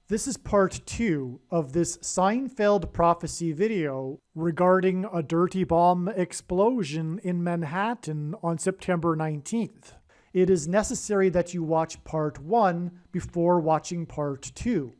This is part 2 of this SEINFELD prophecy video regarding a dirty bomb explosion in Manhattan on September 19th. It is necessary that you watch part 1 before watching part 2.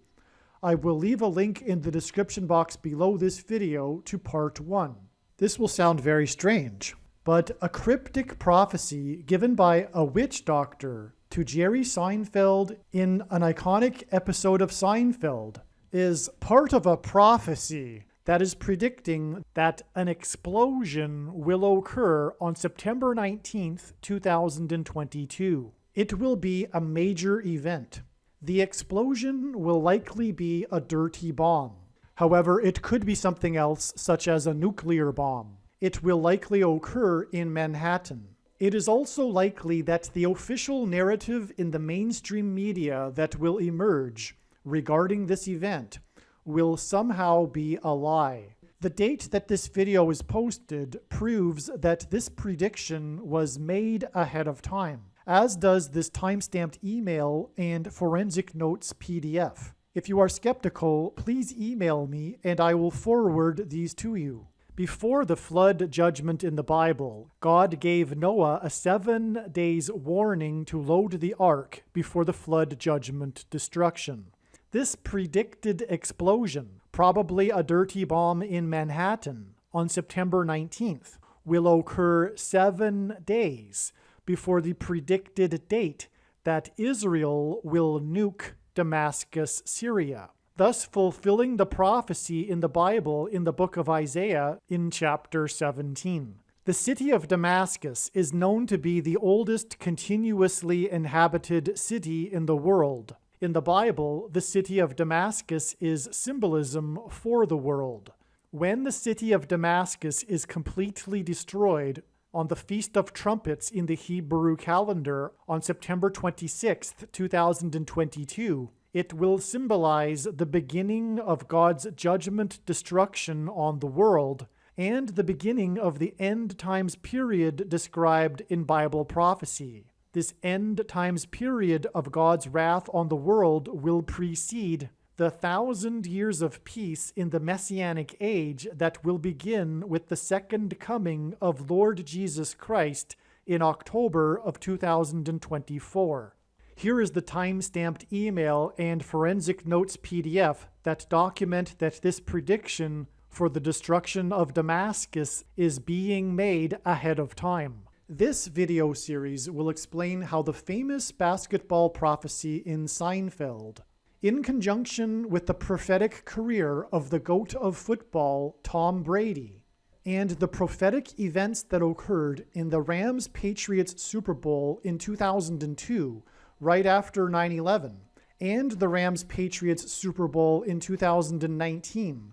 I will leave a link in the description box below this video to part 1. This will sound very strange, but a cryptic prophecy given by a witch doctor to Jerry Seinfeld in an iconic episode of Seinfeld is part of a prophecy that is predicting that an explosion will occur on September 19th, 2022. It will be a major event. The explosion will likely be a dirty bomb. However, it could be something else, such as a nuclear bomb. It will likely occur in Manhattan. It is also likely that the official narrative in the mainstream media that will emerge regarding this event will somehow be a lie. The date that this video is posted proves that this prediction was made ahead of time, as does this timestamped email and forensic notes PDF. If you are skeptical, please email me and I will forward these to you. Before the flood judgment in the Bible, God gave Noah a 7 days warning to load the ark before the flood judgment destruction. This predicted explosion, probably a dirty bomb in Manhattan on September 19th, will occur 7 days before the predicted date that Israel will nuke Damascus, Syria, thus fulfilling the prophecy in the Bible in the book of Isaiah in chapter 17. The city of Damascus is known to be the oldest continuously inhabited city in the world. In the Bible, the city of Damascus is symbolism for the world. When the city of Damascus is completely destroyed on the Feast of Trumpets in the Hebrew calendar on September 26th, 2022, it will symbolize the beginning of God's judgment destruction on the world and the beginning of the end times period described in Bible prophecy. This end times period of God's wrath on the world will precede the 1,000 years of peace in the Messianic age that will begin with the second coming of Lord Jesus Christ in October of 2024. Here is the time-stamped email and forensic notes PDF that document that this prediction for the destruction of Damascus is being made ahead of time. This video series will explain how the famous basketball prophecy in Seinfeld, in conjunction with the prophetic career of the GOAT of football, Tom Brady, and the prophetic events that occurred in the Rams-Patriots Super Bowl in 2002, right after 9/11, and the Rams-Patriots Super Bowl in 2019,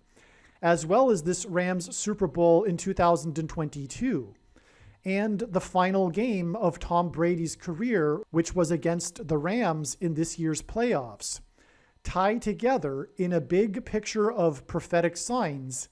as well as this Rams Super Bowl in 2022, and the final game of Tom Brady's career, which was against the Rams in this year's playoffs, tie together in a big picture of prophetic signs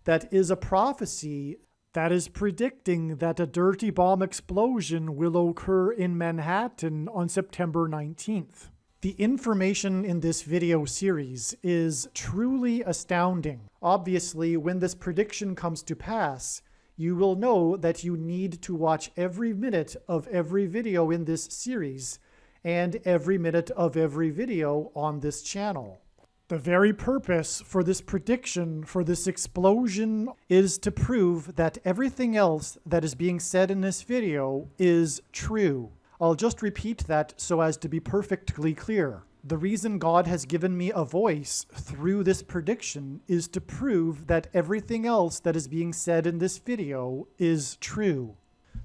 that is a prophecy that is predicting that a dirty bomb explosion will occur in Manhattan on September 19th. The information in this video series is truly astounding. Obviously, when this prediction comes to pass, you will know that you need to watch every minute of every video in this series and every minute of every video on this channel. The very purpose for this prediction, for this explosion, is to prove that everything else that is being said in this video is true. I'll just repeat that so as to be perfectly clear. The reason God has given me a voice through this prediction is to prove that everything else that is being said in this video is true.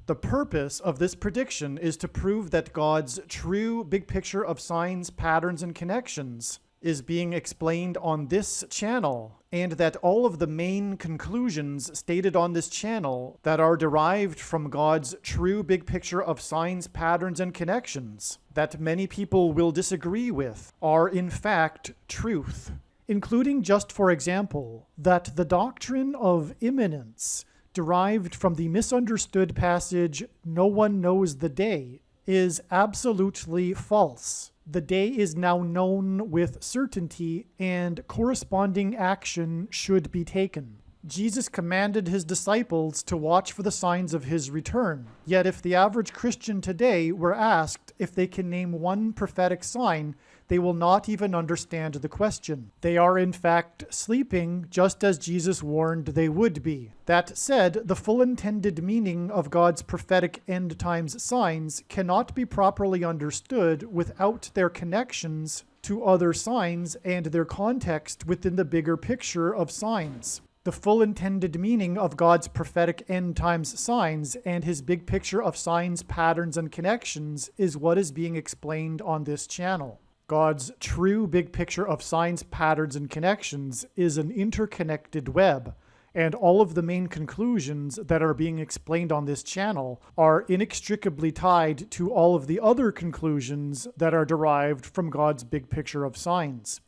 The purpose of this prediction is to prove that God's true big picture of signs, patterns, and connections is being explained on this channel, and that all of the main conclusions stated on this channel that are derived from God's true big picture of signs, patterns, and connections that many people will disagree with are in fact truth, including, just for example, that the doctrine of imminence derived from the misunderstood passage, "No one knows the day," is absolutely false. The day is now known with certainty, and corresponding action should be taken. Jesus commanded his disciples to watch for the signs of his return. Yet if the average Christian today were asked if they can name one prophetic sign, they will not even understand the question. They are in fact sleeping, just as Jesus warned they would be. That said, the full intended meaning of God's prophetic end times signs cannot be properly understood without their connections to other signs and their context within the bigger picture of signs. The full intended meaning of God's prophetic end times signs and his big picture of signs, patterns, and connections is what is being explained on this channel. God's true big picture of signs, patterns, and connections is an interconnected web, and all of the main conclusions that are being explained on this channel are inextricably tied to all of the other conclusions that are derived from God's big picture of signs.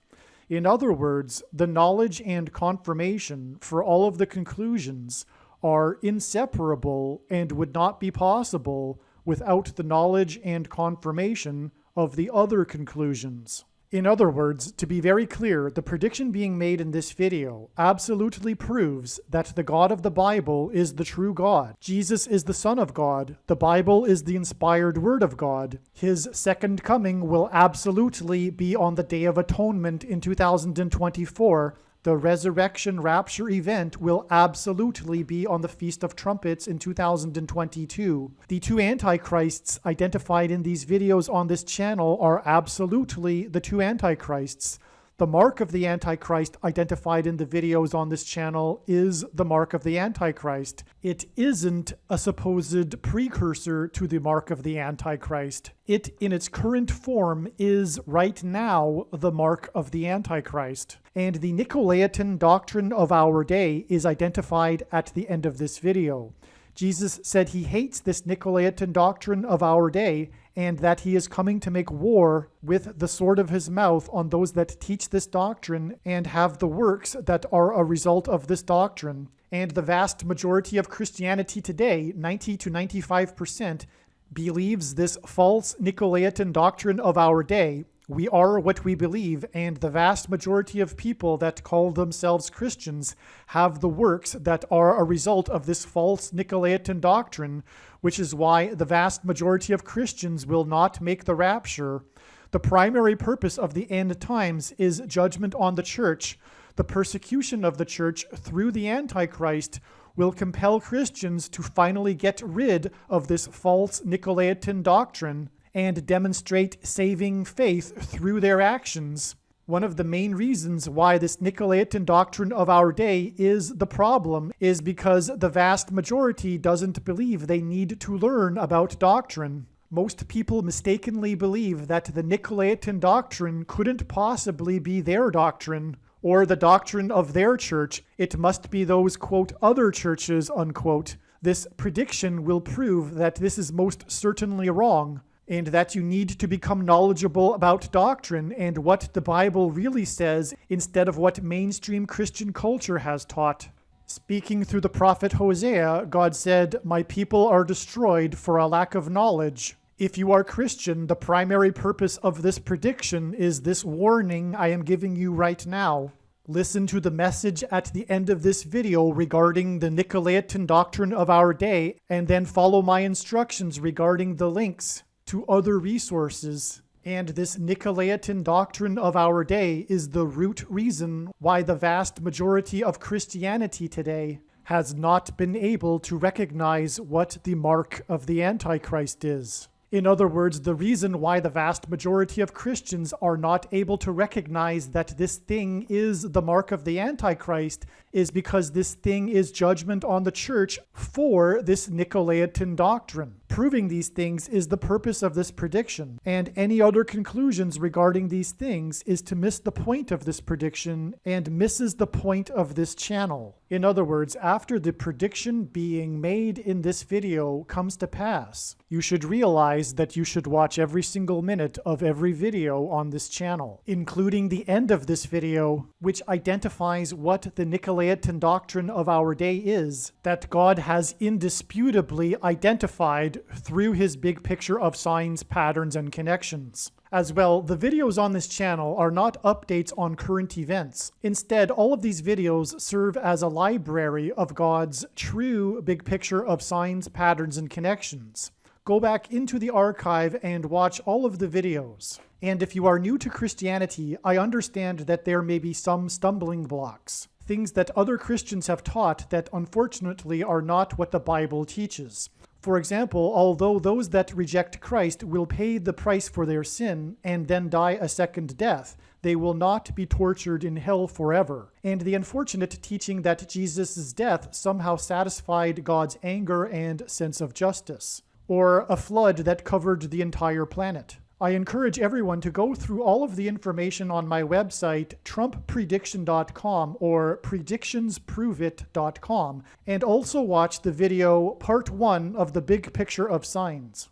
In other words, the knowledge and confirmation for all of the conclusions are inseparable and would not be possible without the knowledge and confirmation of the other conclusions. In other words, to be very clear, the prediction being made in this video absolutely proves that the God of the Bible is the true God. Jesus is the Son of God. The Bible is the inspired Word of God. His second coming will absolutely be on the Day of Atonement in 2024. The resurrection rapture event will absolutely be on the Feast of Trumpets in 2022. The two antichrists identified in these videos on this channel are absolutely the two antichrists. The mark of the Antichrist identified in the videos on this channel is the mark of the Antichrist. It isn't a supposed precursor to the mark of the Antichrist. It, in its current form, is right now the mark of the Antichrist. And the Nicolaitan doctrine of our day is identified at the end of this video. Jesus said he hates this Nicolaitan doctrine of our day and that he is coming to make war with the sword of his mouth on those that teach this doctrine and have the works that are a result of this doctrine. And the vast majority of Christianity today, 90 to 95%, believes this false Nicolaitan doctrine of our day. We are what we believe, and the vast majority of people that call themselves Christians have the works that are a result of this false Nicolaitan doctrine, which is why the vast majority of Christians will not make the rapture. The primary purpose of the end times is judgment on the church. The persecution of the church through the Antichrist will compel Christians to finally get rid of this false Nicolaitan doctrine and demonstrate saving faith through their actions. One of the main reasons why this Nicolaitan doctrine of our day is the problem is because the vast majority doesn't believe they need to learn about doctrine. Most people mistakenly believe that the Nicolaitan doctrine couldn't possibly be their doctrine or the doctrine of their church. It must be those, quote, other churches, unquote. This prediction will prove that this is most certainly wrong, and that you need to become knowledgeable about doctrine and what the Bible really says instead of what mainstream Christian culture has taught. Speaking through the prophet Hosea, God said, "My people are destroyed for a lack of knowledge." If you are Christian, the primary purpose of this prediction is this warning I am giving you right now. Listen to the message at the end of this video regarding the Nicolaitan doctrine of our day, and then follow my instructions regarding the links to other resources. And this Nicolaitan doctrine of our day is the root reason why the vast majority of Christianity today has not been able to recognize what the mark of the Antichrist is. In other words, the reason why the vast majority of Christians are not able to recognize that this thing is the mark of the Antichrist is because this thing is judgment on the church for this Nicolaitan doctrine. Proving these things is the purpose of this prediction, and any other conclusions regarding these things is to miss the point of this prediction and misses the point of this channel. In other words, after the prediction being made in this video comes to pass, you should realize that you should watch every single minute of every video on this channel, including the end of this video, which identifies what the Nicolaitan Laetan doctrine of our day is that God has indisputably identified through his big picture of signs, patterns, and connections. As well, the videos on this channel are not updates on current events. Instead, all of these videos serve as a library of God's true big picture of signs, patterns, and connections. Go back into the archive and watch all of the videos. And if you are new to Christianity, I understand that there may be some stumbling blocks, things that other Christians have taught that unfortunately are not what the Bible teaches. For example, although those that reject Christ will pay the price for their sin and then die a second death, they will not be tortured in hell forever. And the unfortunate teaching that Jesus' death somehow satisfied God's anger and sense of justice, or a flood that covered the entire planet. I encourage everyone to go through all of the information on my website, TrumpPrediction.com or PredictionsProveIt.com, and also watch the video Part 1 of the Big Picture of Signs.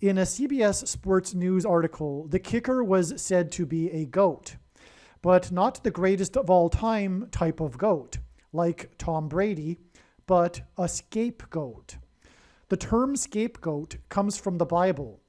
In a CBS Sports News article, the kicker was said to be a goat, but not the greatest of all time type of goat, like Tom Brady, but a scapegoat. The term scapegoat comes from the Bible.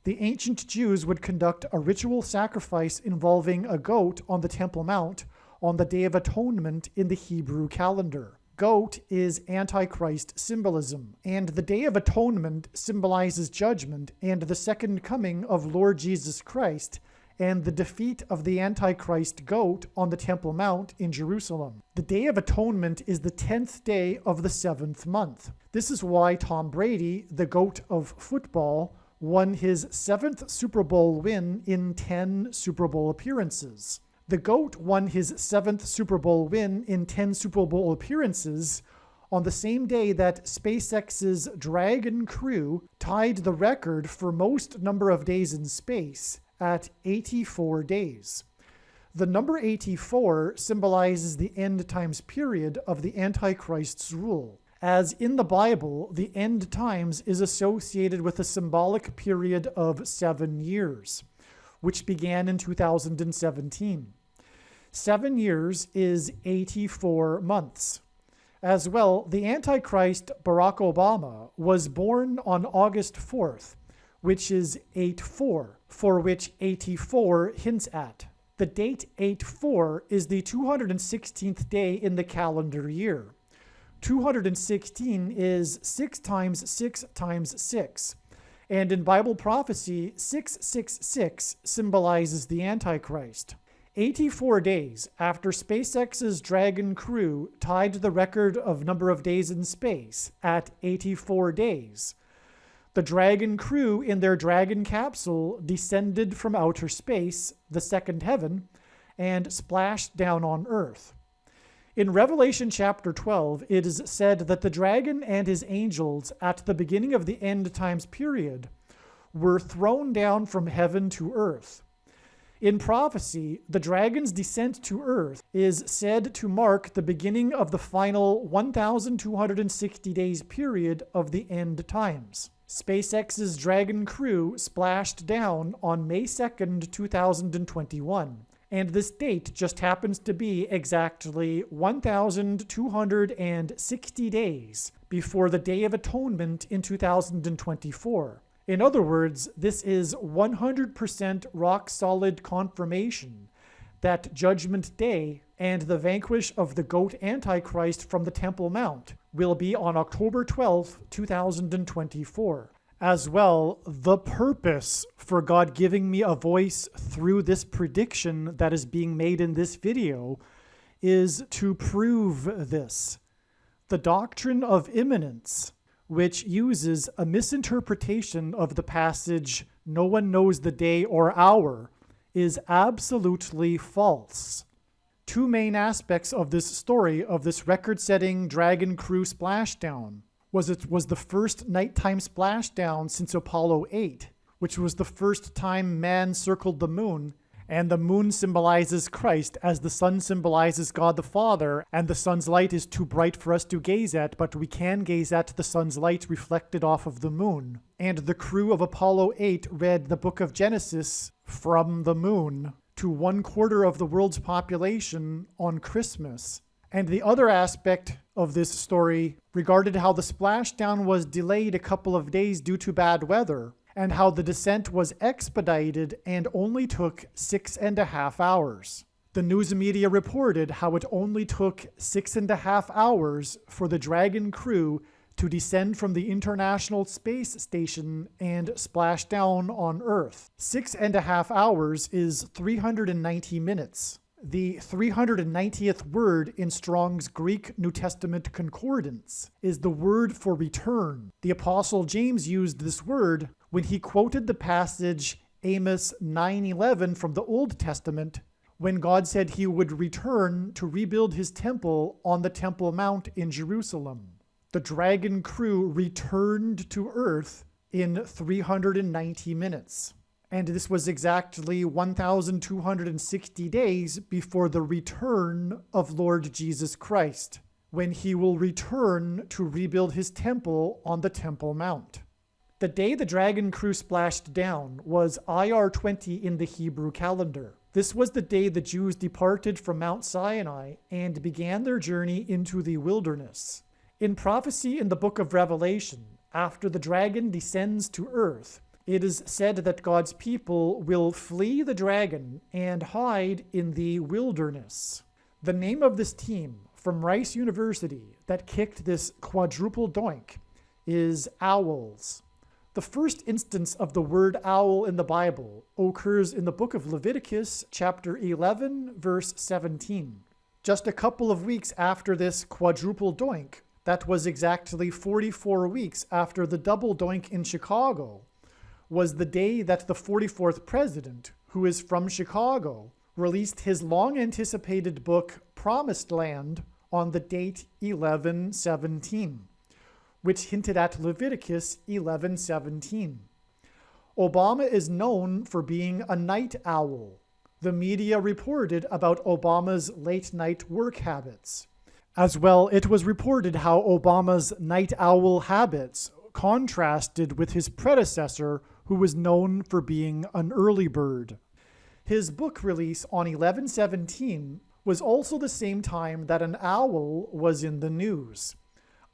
The ancient Jews would conduct a ritual sacrifice involving a goat on the Temple Mount on the Day of Atonement in the Hebrew calendar. Goat is Antichrist symbolism, and the Day of Atonement symbolizes judgment and the second coming of Lord Jesus Christ and the defeat of the Antichrist goat on the Temple Mount in Jerusalem. The Day of Atonement is the 10th day of the 7th month. This is why Tom Brady, the GOAT of football, won his 7th Super Bowl win in 10 Super Bowl appearances. The GOAT won his 7th Super Bowl win in 10 Super Bowl appearances on the same day that SpaceX's Dragon crew tied the record for most number of days in space at 84 days. The number 84 symbolizes the end times period of the Antichrist's rule. As in the Bible, the end times is associated with a symbolic period of 7 years, which began in 2017. 7 years is 84 months. As well, the Antichrist, Barack Obama, was born on August 4th, which is 8-4, for which 84 hints at. The date 8-4 is the 216th day in the calendar year. 216 is 6 times 6 times 6. And in Bible prophecy, 666 symbolizes the Antichrist. 84 days after SpaceX's Dragon crew tied the record of number of days in space at 84 days, the Dragon crew in their Dragon capsule descended from outer space, the second heaven, and splashed down on Earth. In Revelation chapter 12, it is said that the dragon and his angels at the beginning of the end times period were thrown down from heaven to earth. In prophecy, the dragon's descent to earth is said to mark the beginning of the final 1,260 days period of the end times. SpaceX's Dragon crew splashed down on May 2nd, 2021. And this date just happens to be exactly 1,260 days before the Day of Atonement in 2024. In other words, this is 100% rock-solid confirmation that Judgment Day and the vanquish of the goat Antichrist from the Temple Mount will be on October 12th, 2024. As well, the purpose for God giving me a voice through this prediction that is being made in this video is to prove this. The doctrine of imminence, which uses a misinterpretation of the passage, "No one knows the day or hour," is absolutely false. Two main aspects of this story of this record-setting Dragon crew splashdown was the first nighttime splashdown since Apollo 8, which was the first time man circled the moon, and the moon symbolizes Christ as the sun symbolizes God the Father, and the sun's light is too bright for us to gaze at, but we can gaze at the sun's light reflected off of the moon. And the crew of Apollo 8 read the book of Genesis from the moon to 1/4 of the world's population on Christmas And the other aspect of this story regarded how the splashdown was delayed a couple of days due to bad weather, and how the descent was expedited and only took 6.5 hours. The news media reported how it only took 6.5 hours for the Dragon crew to descend from the International Space Station and splash down on Earth. 6.5 hours is 390 minutes. The 390th word in Strong's Greek New Testament Concordance is the word for return. The Apostle James used this word when he quoted the passage Amos 9:11 from the Old Testament, when God said he would return to rebuild his temple on the Temple Mount in Jerusalem. The Dragon crew returned to Earth in 390 minutes. And this was exactly 1,260 days before the return of Lord Jesus Christ, when he will return to rebuild his temple on the Temple Mount. The day the Dragon crew splashed down was IR 20 in the Hebrew calendar. This was the day the Jews departed from Mount Sinai and began their journey into the wilderness. In prophecy in the book of Revelation, after the dragon descends to earth, it is said that God's people will flee the dragon and hide in the wilderness. The name of this team from Rice University that kicked this quadruple doink is Owls. The first instance of the word owl in the Bible occurs in the book of Leviticus, chapter 11, verse 17. Just a couple of weeks after this quadruple doink, that was exactly 44 weeks after the double doink in Chicago, was the day that the 44th president, who is from Chicago, released his long-anticipated book, Promised Land, on the date 11/17, which hinted at Leviticus 11:17. Obama is known for being a night owl. The media reported about Obama's late-night work habits. As well, it was reported how Obama's night owl habits contrasted with his predecessor, who was known for being an early bird. His book release on 11/17 was also the same time that an owl was in the news.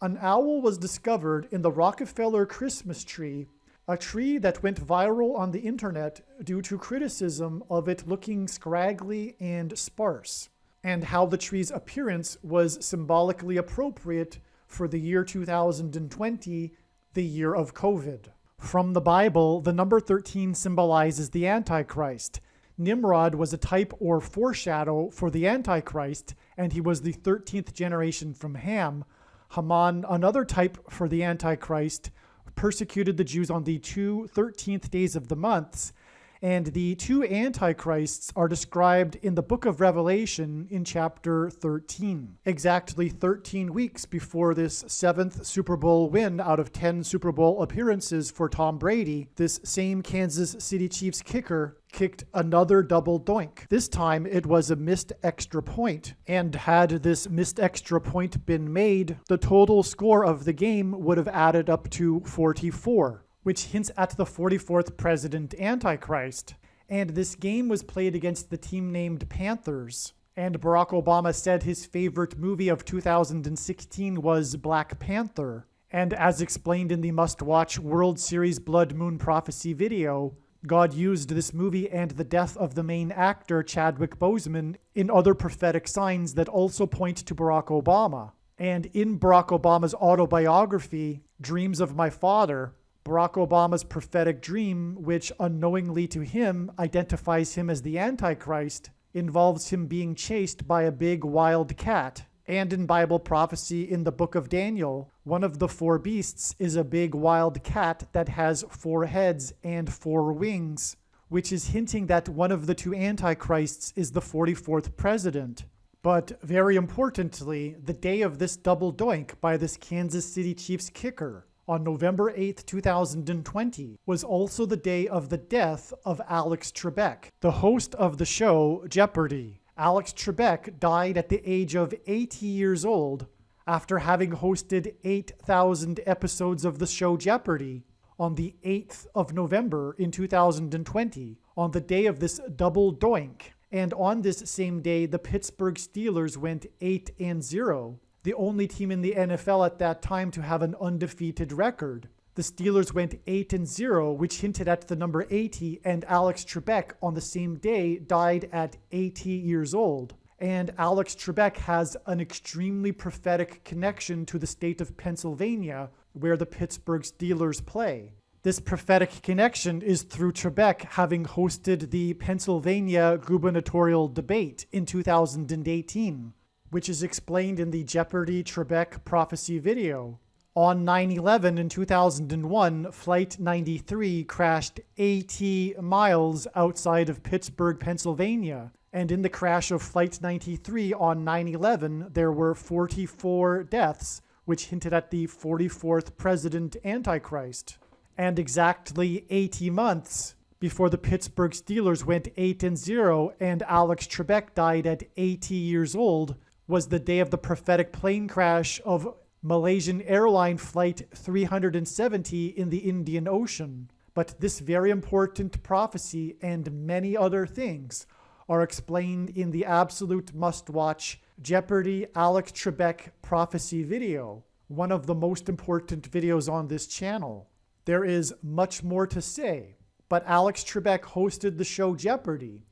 An owl was discovered in the Rockefeller Christmas tree, a tree that went viral on the internet due to criticism of it looking scraggly and sparse, and how the tree's appearance was symbolically appropriate for the year 2020, the year of COVID. From the Bible, the number 13 symbolizes the Antichrist. Nimrod was a type or foreshadow for the Antichrist, and he was the 13th generation from Ham. Haman, another type for the Antichrist, persecuted the Jews on the 2 13th days of the months, and the two Antichrists are described in the book of Revelation in chapter 13. Exactly 13 weeks before this 7th Super Bowl win out of 10 Super Bowl appearances for Tom Brady, this same Kansas City Chiefs kicker kicked another double doink. This time it was a missed extra point, and had this missed extra point been made, the total score of the game would have added up to 44. Which hints at the 44th president Antichrist. And this game was played against the team named Panthers. And Barack Obama said his favorite movie of 2016 was Black Panther. And as explained in the must-watch World Series Blood Moon Prophecy video, God used this movie and the death of the main actor, Chadwick Boseman, in other prophetic signs that also point to Barack Obama. And in Barack Obama's autobiography, Dreams of My Father, Barack Obama's prophetic dream, which unknowingly to him identifies him as the Antichrist, involves him being chased by a big wild cat. And in Bible prophecy in the book of Daniel, one of the 4 beasts is a big wild cat that has 4 heads and 4 wings, which is hinting that one of the 2 Antichrists is the 44th president. But very importantly, the day of this double doink by this Kansas City Chiefs kicker, on November 8, 2020, was also the day of the death of Alex Trebek, the host of the show Jeopardy! Alex Trebek died at the age of 80 years old after having hosted 8,000 episodes of the show Jeopardy! On the 8th of November in 2020, on the day of this double doink. And on this same day, the Pittsburgh Steelers went 8-0, the only team in the NFL at that time to have an undefeated record. The Steelers went 8-0, which hinted at the number 80, and Alex Trebek on the same day died at 80 years old. And Alex Trebek has an extremely prophetic connection to the state of Pennsylvania, where the Pittsburgh Steelers play. This prophetic connection is through Trebek having hosted the Pennsylvania gubernatorial debate in 2018, which is explained in the Jeopardy Trebek prophecy video. On 9/11 in 2001, Flight 93 crashed 80 miles outside of Pittsburgh, Pennsylvania. And in the crash of Flight 93 on 9/11, there were 44 deaths, which hinted at the 44th president Antichrist. And exactly 80 months before the Pittsburgh Steelers went 8-0 and Alex Trebek died at 80 years old was the day of the prophetic plane crash of Malaysian airline flight 370 in the Indian Ocean. But this very important prophecy and many other things are explained in the absolute must-watch Jeopardy Alex Trebek prophecy video, one of the most important videos on this channel. There is much more to say, but Alex Trebek hosted the show Jeopardy,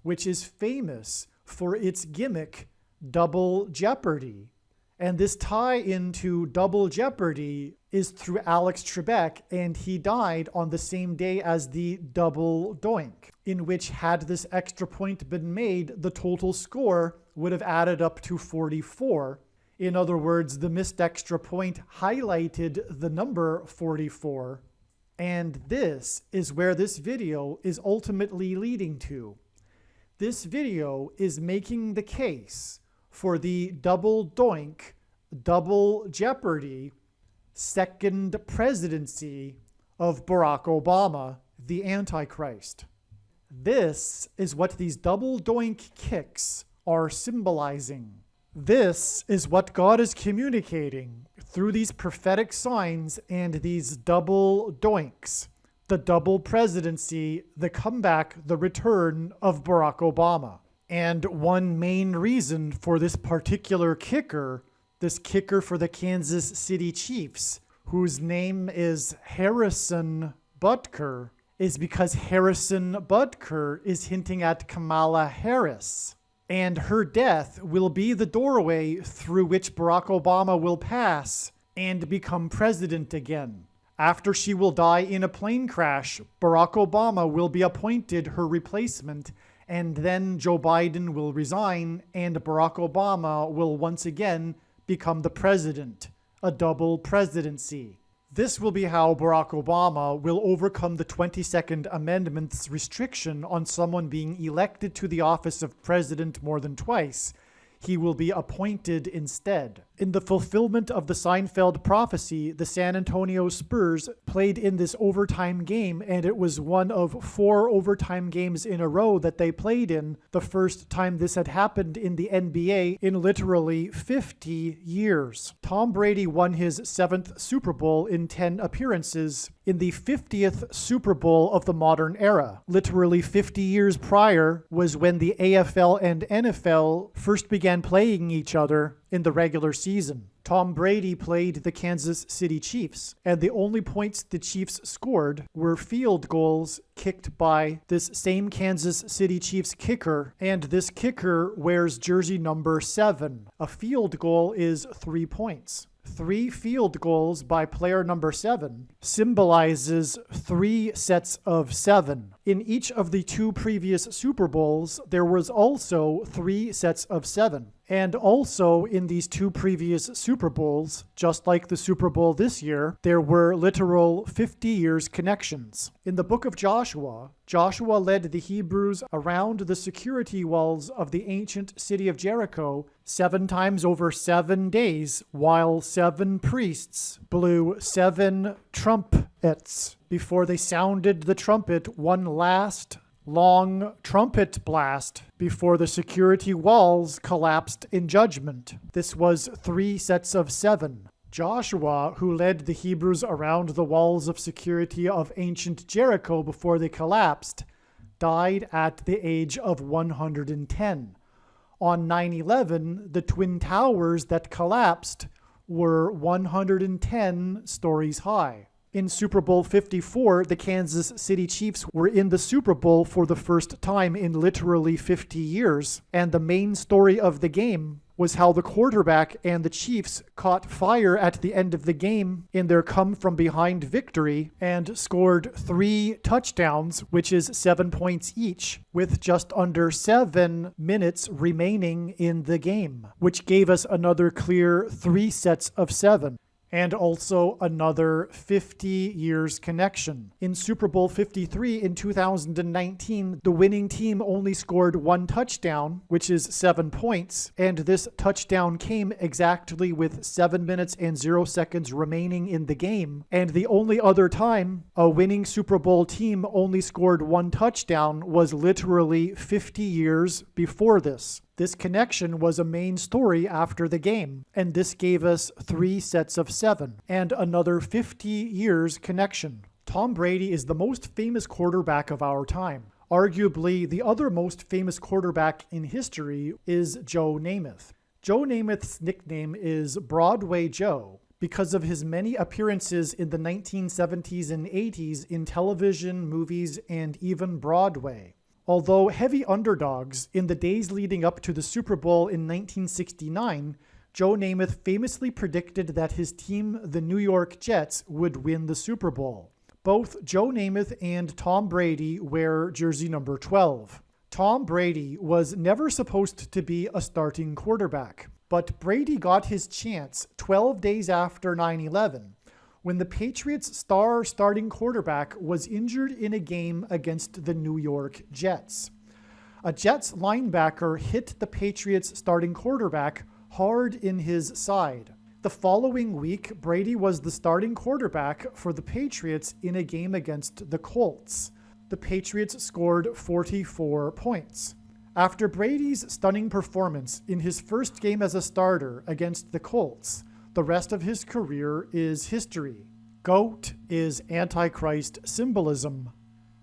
which is famous for its gimmick, Double Jeopardy. And this tie into Double Jeopardy is through Alex Trebek, and he died on the same day as the Double Doink, in which had this extra point been made, the total score would have added up to 44. In other words, the missed extra point highlighted the number 44. And this is where this video is ultimately leading to. This video is making the case for the Double Doink, Double Jeopardy, second presidency of Barack Obama, the Antichrist. This is what these Double Doink kicks are symbolizing. This is what God is communicating through these prophetic signs and these double doinks. The double presidency, the comeback, the return of Barack Obama. And one main reason for this particular kicker, this kicker for the Kansas City Chiefs, whose name is Harrison Butker, is because Harrison Butker is hinting at Kamala Harris. And her death will be the doorway through which Barack Obama will pass and become president again. After she will die in a plane crash, Barack Obama will be appointed her replacement, and then Joe Biden will resign, and Barack Obama will once again become the president, a double presidency. This will be how Barack Obama will overcome the 22nd Amendment's restriction on someone being elected to the office of president more than twice. He will be appointed instead. In the fulfillment of the Seinfeld prophecy, the San Antonio Spurs played in this overtime game, and it was one of 4 overtime games in a row that they played in, the first time this had happened in the NBA in literally 50 years. Tom Brady won his 7th Super Bowl in 10 appearances in the 50th Super Bowl of the modern era. Literally 50 years prior was when the AFL and NFL first began playing each other in the regular season. Tom Brady played the Kansas City Chiefs, and the only points the Chiefs scored were field goals kicked by this same Kansas City Chiefs kicker, and this kicker wears jersey number 7. A field goal is 3 points. 3 field goals by player number 7 symbolizes 3 sets of 7. In each of the 2 previous Super Bowls, there was also 3 sets of 7. And also in these 2 previous Super Bowls, just like the Super Bowl this year, there were literal 50 years connections. In the book of Joshua, Joshua led the Hebrews around the security walls of the ancient city of Jericho 7 times over 7 days, while 7 priests blew 7 trumpets before they sounded the trumpet one last long trumpet blast before the security walls collapsed in judgment. This was 3 sets of 7. Joshua, who led the Hebrews around the walls of security of ancient Jericho before they collapsed, died at the age of 110. On 9/11, the Twin Towers that collapsed were 110 stories high. In Super Bowl 54, the Kansas City Chiefs were in the Super Bowl for the first time in literally 50 years, and the main story of the game was how the quarterback and the Chiefs caught fire at the end of the game in their come-from-behind victory and scored 3 touchdowns, which is 7 points each, with just under 7 minutes remaining in the game, which gave us another clear 3 sets of 7. And also another 50 years connection. In Super Bowl 53 in 2019, the winning team only scored 1 touchdown, which is 7 points, and this touchdown came exactly with 7 minutes and 0 seconds remaining in the game. And the only other time a winning Super Bowl team only scored 1 touchdown was literally 50 years before this. This connection was a main story after the game, and this gave us 3 sets of 7, and another 50 years connection. Tom Brady is the most famous quarterback of our time. Arguably, the other most famous quarterback in history is Joe Namath. Joe Namath's nickname is Broadway Joe because of his many appearances in the 1970s and 80s in television, movies, and even Broadway. Although heavy underdogs in the days leading up to the Super Bowl in 1969, Joe Namath famously predicted that his team, the New York Jets, would win the Super Bowl. Both Joe Namath and Tom Brady wear jersey number 12. Tom Brady was never supposed to be a starting quarterback, but Brady got his chance 12 days after 9/11. When the Patriots' star starting quarterback was injured in a game against the New York Jets. A Jets linebacker hit the Patriots' starting quarterback hard in his side. The following week, Brady was the starting quarterback for the Patriots in a game against the Colts. The Patriots scored 44 points. After Brady's stunning performance in his first game as a starter against the Colts, the rest of his career is history. GOAT is Antichrist symbolism.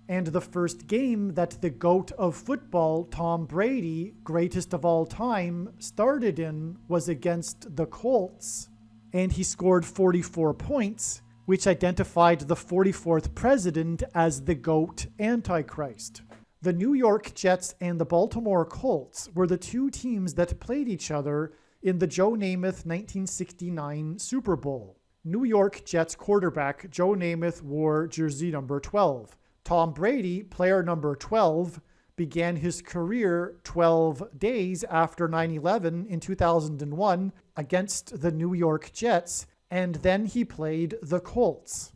And the first game that the GOAT of football, Tom Brady, greatest of all time, started in was against the Colts. And he scored 44 points, which identified the 44th president as the GOAT Antichrist. The New York Jets and the Baltimore Colts were the 2 teams that played each other in the Joe Namath 1969 Super Bowl. New York Jets quarterback Joe Namath wore jersey number 12. Tom Brady, player number 12, began his career 12 days after 9/11 in 2001 against the New York Jets, and then he played the Colts.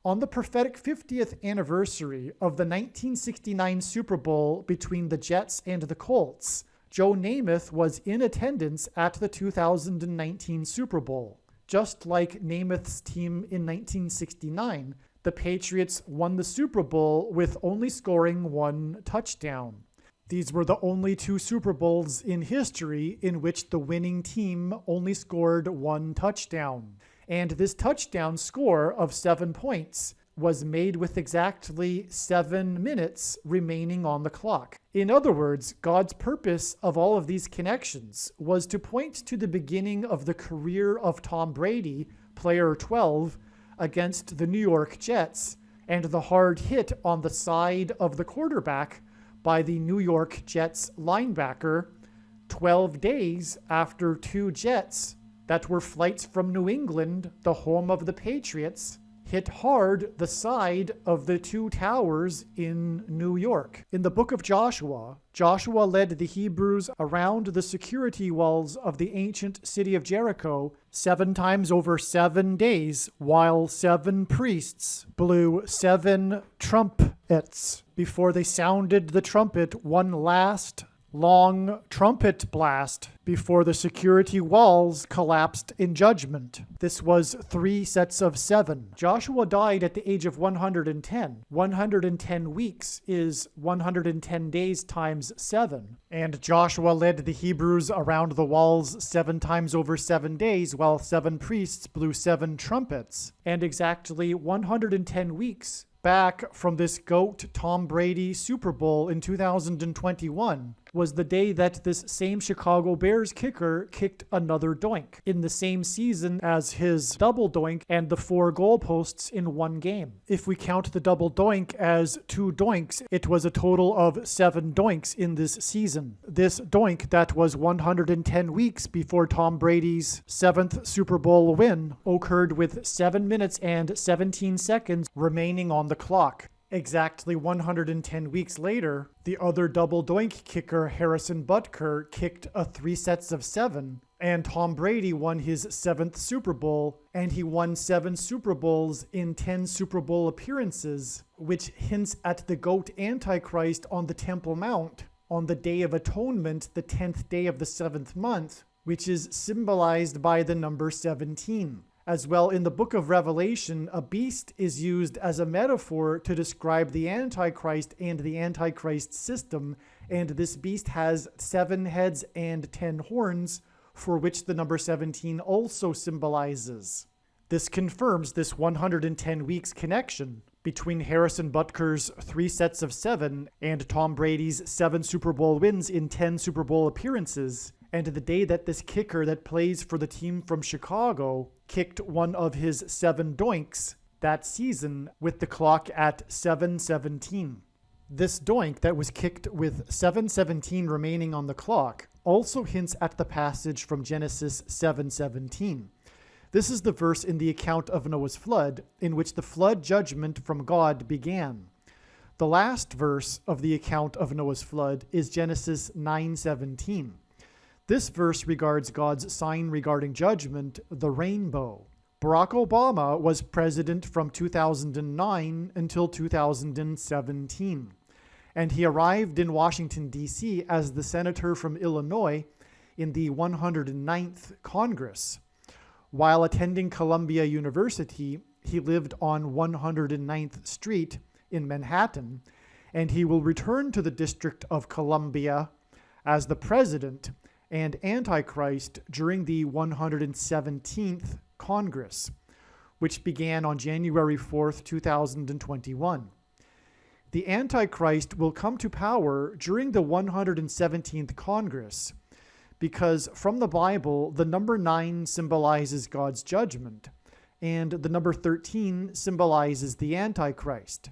On the prophetic 50th anniversary of the 1969 Super Bowl between the Jets and the Colts, Joe Namath was in attendance at the 2019 Super Bowl. Just like Namath's team in 1969, the Patriots won the Super Bowl with only scoring 1 touchdown. These were the only 2 Super Bowls in history in which the winning team only scored 1 touchdown. And this touchdown score of 7 points was made with exactly 7 minutes remaining on the clock. In other words, God's purpose of all of these connections was to point to the beginning of the career of Tom Brady, player 12, against the New York Jets, and the hard hit on the side of the quarterback by the New York Jets linebacker 12 days after 2 Jets that were flights from New England, the home of the Patriots, hit hard the side of the 2 towers in New York. In the book of Joshua, Joshua led the Hebrews around the security walls of the ancient city of Jericho 7 times over 7 days, while 7 priests blew 7 trumpets before they sounded the trumpet one last long trumpet blast before the security walls collapsed in judgment. This was 3 sets of 7. Joshua died at the age of 110. 110 weeks is 110 days times 7. And Joshua led the Hebrews around the walls 7 times over 7 days, while 7 priests blew 7 trumpets. And exactly 110 weeks back from this GOAT Tom Brady Super Bowl in 2021 was the day that this same Chicago Bears kicker kicked another doink in the same season as his double doink and the 4 goalposts in one game. If we count the double doink as 2 doinks, it was a total of 7 doinks in this season. This doink that was 110 weeks before Tom Brady's 7th Super Bowl win occurred with 7 minutes and 17 seconds remaining on the clock. Exactly 110 weeks later, the other double doink kicker, Harrison Butker, kicked a 3 sets of 7, and Tom Brady won his 7th Super Bowl, and he won 7 Super Bowls in 10 Super Bowl appearances, which hints at the GOAT Antichrist on the Temple Mount on the Day of Atonement, the 10th day of the 7th month, which is symbolized by the number 17. As well, in the book of Revelation, a beast is used as a metaphor to describe the Antichrist and the Antichrist system, and this beast has 7 heads and 10 horns, for which the number 17 also symbolizes. This confirms this 110 weeks connection between Harrison Butker's 3 sets of 7 and Tom Brady's 7 Super Bowl wins in 10 Super Bowl appearances, and the day that this kicker that plays for the team from Chicago kicked one of his 7 doinks that season with the clock at 7:17. This doink that was kicked with 7:17 remaining on the clock also hints at the passage from Genesis 7:17. This is the verse in the account of Noah's flood in which the flood judgment from God began. The last verse of the account of Noah's flood is Genesis 9:17. This verse regards God's sign regarding judgment, the rainbow. Barack Obama was president from 2009 until 2017, and he arrived in Washington, D.C. as the senator from Illinois in the 109th Congress. While attending Columbia University, he lived on 109th Street in Manhattan, and he will return to the District of Columbia as the president and Antichrist during the 117th Congress, which began on January 4th, 2021. The Antichrist will come to power during the 117th Congress because from the Bible, the number 9 symbolizes God's judgment, and the number 13 symbolizes the Antichrist.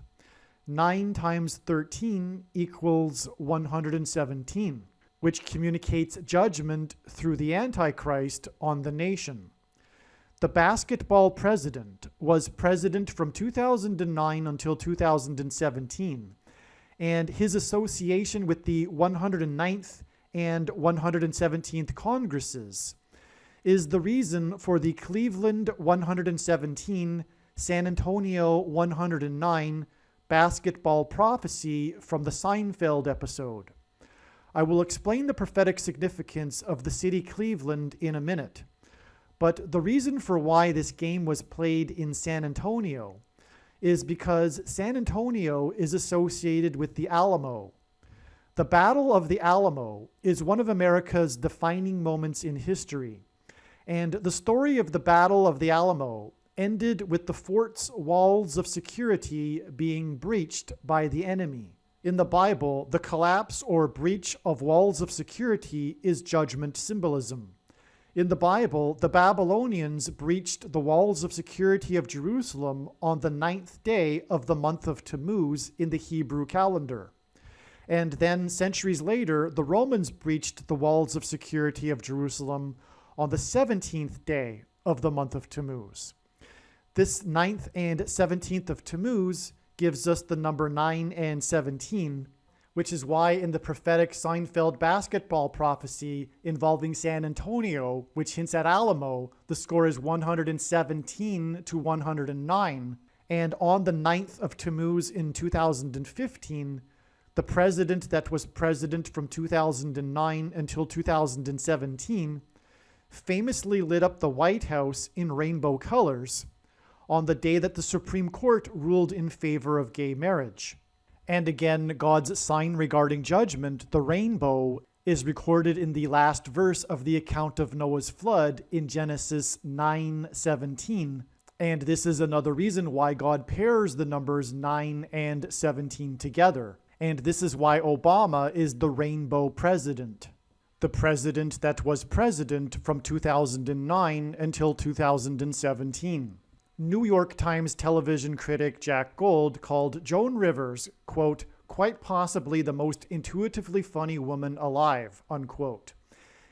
9 times 13 equals 117. Which communicates judgment through the Antichrist on the nation. The basketball president was president from 2009 until 2017, and his association with the 109th and 117th Congresses is the reason for the Cleveland 117, San Antonio 109 basketball prophecy from the Seinfeld episode. I will explain the prophetic significance of the city Cleveland in a minute, but the reason for why this game was played in San Antonio is because San Antonio is associated with the Alamo. The Battle of the Alamo is one of America's defining moments in history, and the story of the Battle of the Alamo ended with the fort's walls of security being breached by the enemy. In the Bible, the collapse or breach of walls of security is judgment symbolism. In the Bible, the Babylonians breached the walls of security of Jerusalem on the 9th day of the month of Tammuz in the Hebrew calendar. And then, centuries later, the Romans breached the walls of security of Jerusalem on the 17th day of the month of Tammuz. This 9th and 17th of Tammuz gives us the number 9 and 17, which is why in the prophetic Seinfeld basketball prophecy involving San Antonio, which hints at Alamo, the score is 117 to 109. And on the 9th of Tammuz in 2015, the president that was president from 2009 until 2017 famously lit up the White House in rainbow colors on the day that the Supreme Court ruled in favor of gay marriage. And again, God's sign regarding judgment, the rainbow, is recorded in the last verse of the account of Noah's flood in Genesis 9:17. And this is another reason why God pairs the numbers 9 and 17 together. And this is why Obama is the rainbow president. The president that was president from 2009 until 2017. New York Times television critic Jack Gold called Joan Rivers, quote, quite possibly the most intuitively funny woman alive, unquote.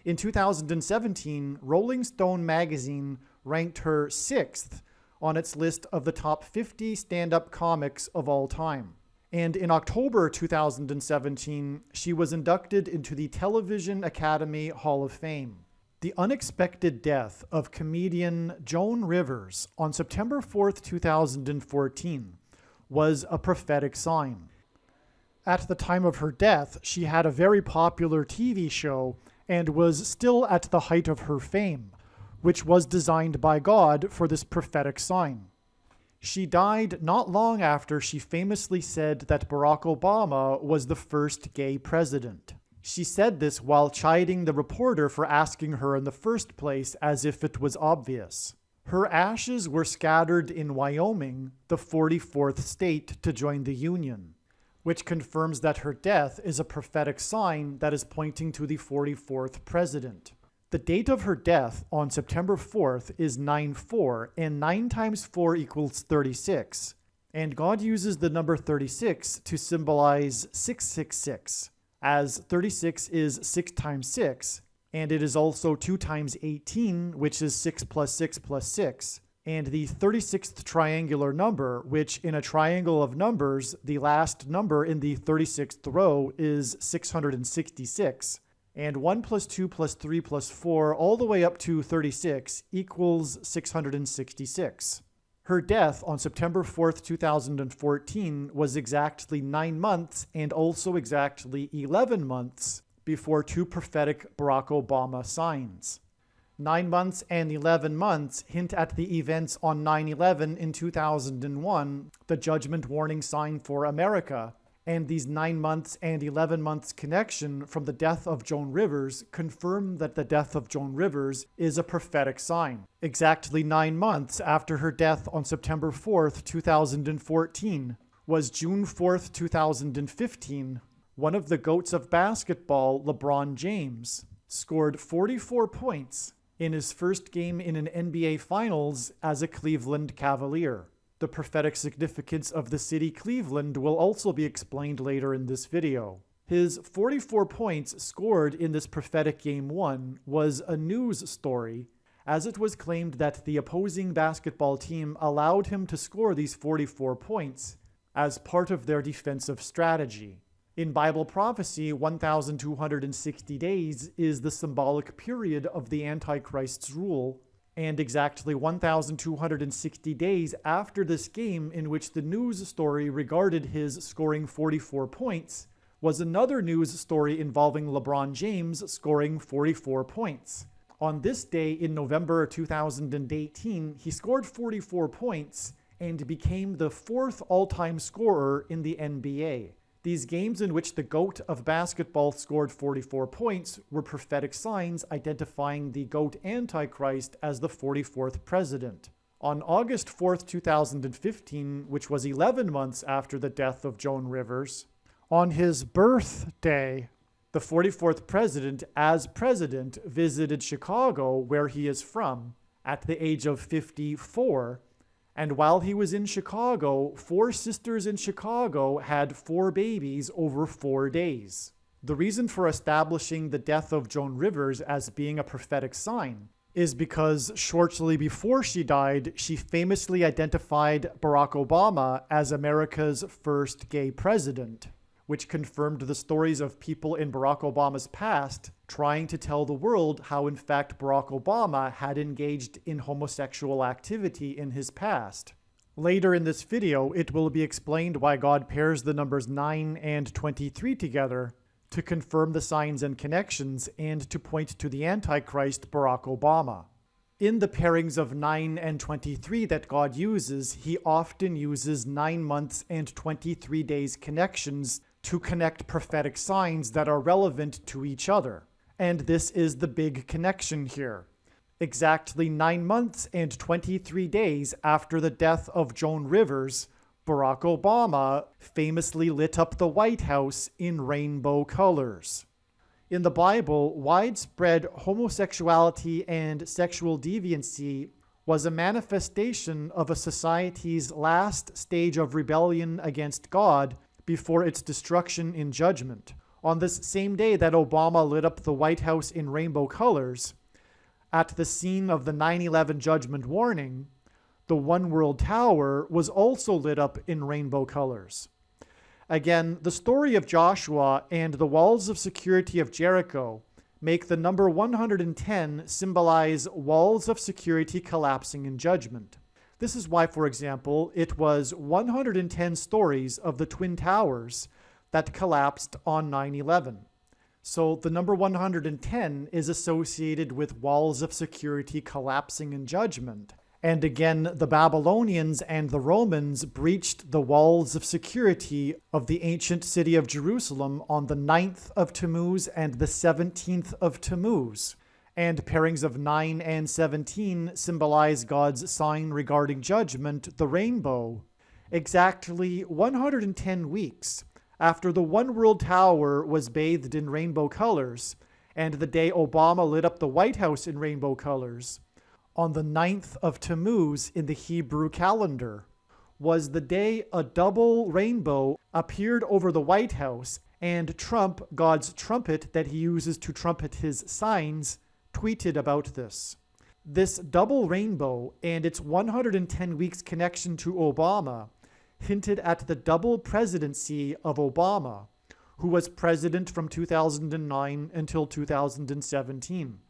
In 2017, Rolling Stone magazine ranked her 6th on its list of the top 50 stand-up comics of all time. And in October 2017, she was inducted into the Television Academy Hall of Fame. The unexpected death of comedian Joan Rivers on September 4th, 2014 was a prophetic sign. At the time of her death, she had a very popular TV show and was still at the height of her fame, which was designed by God for this prophetic sign. She died not long after she famously said that Barack Obama was the first gay president. She said this while chiding the reporter for asking her in the first place, as if it was obvious. Her ashes were scattered in Wyoming, the 44th state to join the Union, which confirms that her death is a prophetic sign that is pointing to the 44th president. The date of her death on September 4th is 9/4, and 9 times 4 equals 36. And God uses the number 36 to symbolize 666, as 36 is 6 times 6, and it is also 2 times 18, which is 6 plus 6 plus 6, and the 36th triangular number, which in a triangle of numbers, the last number in the 36th row is 666. And 1 plus 2 plus 3 plus 4 all the way up to 36 equals 666. Her death on September 4th, 2014 was exactly 9 months and also exactly 11 months before 2 prophetic Barack Obama signs. 9 months and 11 months hint at the events on 9/11 in 2001, the judgment warning sign for America. And these 9 months and 11 months connection from the death of Joan Rivers confirm that the death of Joan Rivers is a prophetic sign. Exactly 9 months after her death on September 4th, 2014, was June 4th, 2015, one of the GOATs of basketball, LeBron James, scored 44 points in his first game in an NBA Finals as a Cleveland Cavalier. The prophetic significance of the city Cleveland will also be explained later in this video. His 44 points scored in this prophetic Game 1 was a news story, as it was claimed that the opposing basketball team allowed him to score these 44 points as part of their defensive strategy. In Bible prophecy, 1,260 days is the symbolic period of the Antichrist's rule, and exactly 1,260 days after this game in which the news story regarded his scoring 44 points was another news story involving LeBron James scoring 44 points. On this day in November 2018, he scored 44 points and became the 4th all-time scorer in the NBA. These games in which the GOAT of basketball scored 44 points were prophetic signs identifying the GOAT Antichrist as the 44th president. On August 4th, 2015, which was 11 months after the death of Joan Rivers, on his birthday, the 44th president, as president, visited Chicago, where he is from, at the age of 54. And while he was in Chicago, 4 sisters in Chicago had 4 babies over 4 days. The reason for establishing the death of Joan Rivers as being a prophetic sign is because shortly before she died, she famously identified Barack Obama as America's first gay president, which confirmed the stories of people in Barack Obama's past trying to tell the world how, in fact, Barack Obama had engaged in homosexual activity in his past. Later in this video, it will be explained why God pairs the numbers 9 and 23 together to confirm the signs and connections and to point to the Antichrist, Barack Obama. In the pairings of 9 and 23 that God uses, he often uses 9 months and 23 days connections to connect prophetic signs that are relevant to each other. And this is the big connection here. Exactly 9 months and 23 days after the death of Joan Rivers, Barack Obama famously lit up the White House in rainbow colors. In the Bible, widespread homosexuality and sexual deviancy was a manifestation of a society's last stage of rebellion against God before its destruction in judgment. On this same day that Obama lit up the White House in rainbow colors, at the scene of the 9/11 judgment warning, the One World Tower was also lit up in rainbow colors. Again, the story of Joshua and the walls of security of Jericho make the number 110 symbolize walls of security collapsing in judgment. This is why, for example, it was 110 stories of the Twin Towers that collapsed on 9/11. So the number 110 is associated with walls of security collapsing in judgment. And again, the Babylonians and the Romans breached the walls of security of the ancient city of Jerusalem on the 9th of Tammuz and the 17th of Tammuz. And pairings of 9 and 17 symbolize God's sign regarding judgment, the rainbow. Exactly 110 weeks after the One World Tower was bathed in rainbow colors, and the day Obama lit up the White House in rainbow colors, on the 9th of Tammuz in the Hebrew calendar, was the day a double rainbow appeared over the White House, and Trump, God's trumpet that he uses to trumpet his signs, tweeted about this. This double rainbow and its 110 weeks connection to Obama hinted at the double presidency of Obama, who was president from 2009 until 2017.